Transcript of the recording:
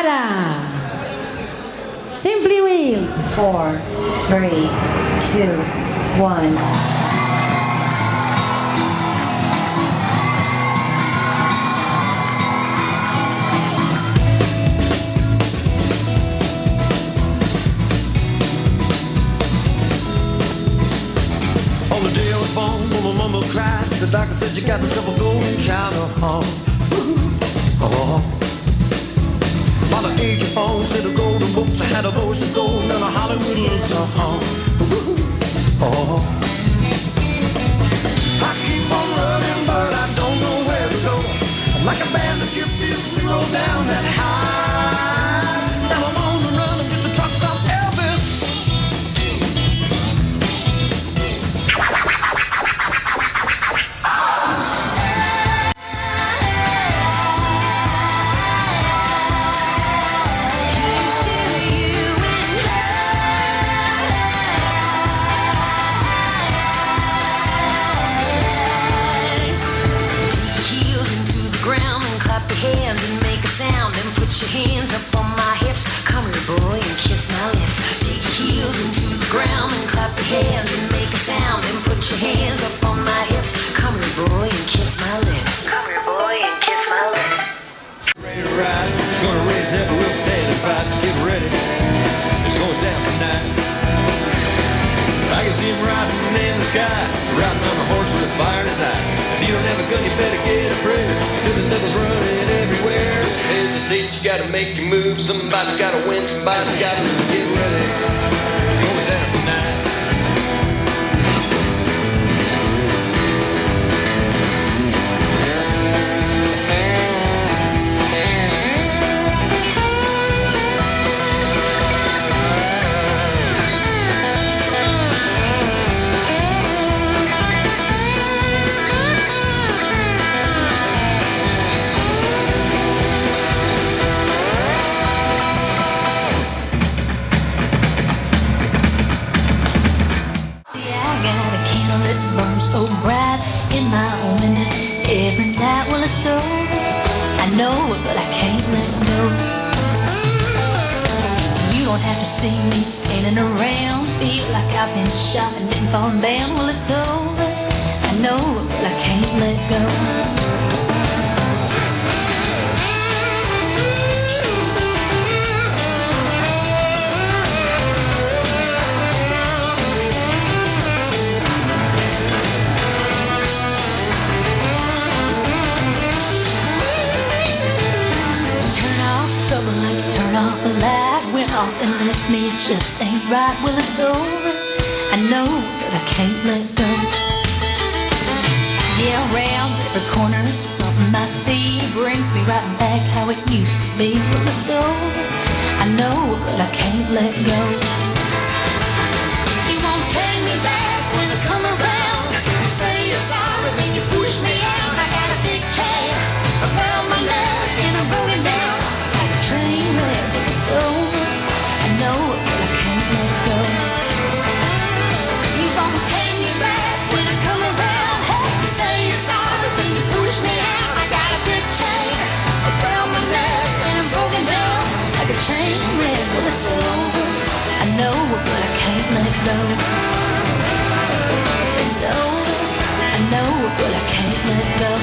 Adam. Simply Will. 4, 3, 2, 1. On the day I was born, when my mama cried, the doctor said you got yourself a golden child. By the age of 4, said the golden books, I had a voice of gold and a Hollywood love song. I keep on running, but I don't know where to go. Like a band of gypsies, we roll down that high. Now I'm on the run against the trucks of Elvis. Hands and make a sound and put your hands up on my hips. Come here, boy, and kiss my lips. Take your heels into the ground and clap your hands and make a sound and put your hands up on my hips. Come here, boy, and kiss my lips. Come here, boy, and kiss my lips. Ready to ride, it's gonna raise up a real standing fight. Just get ready, it's going down tonight. I can see him riding in the sky, riding on a horse with fire in his eyes. If you don't have a gun, you better get a prayer, cause the devil's running everywhere. Hesitate, you gotta make your move. Somebody's gotta win, somebody's gotta get ready. It's going down tonight. So bright in my own minute every night. Well, it's over, I know it, but I can't let go. You don't have to see me standing around, feel like I've been shot and didn't fall down. Well, it's over, I know it, but I can't let go. Turn off the light, went off and left me, it just ain't right. Well, it's over, I know, but I can't let go. Yeah, around every corner, something I see brings me right back how it used to be. Well, it's over, I know, but I can't let go. You won't take me back when I come around. You say you're sorry, then you push me out. I got a big chain around my neck and I'm broken down. Train wreck, but it's over, I know it, but I can't let go. You won't take me back when I come around. Hey, you say you're sorry, then you push me out. I got a big chain around my neck and I'm broken down like a train wreck. Well, it's over, I know it, but I can't let go. It's over, I know it, but I can't let go.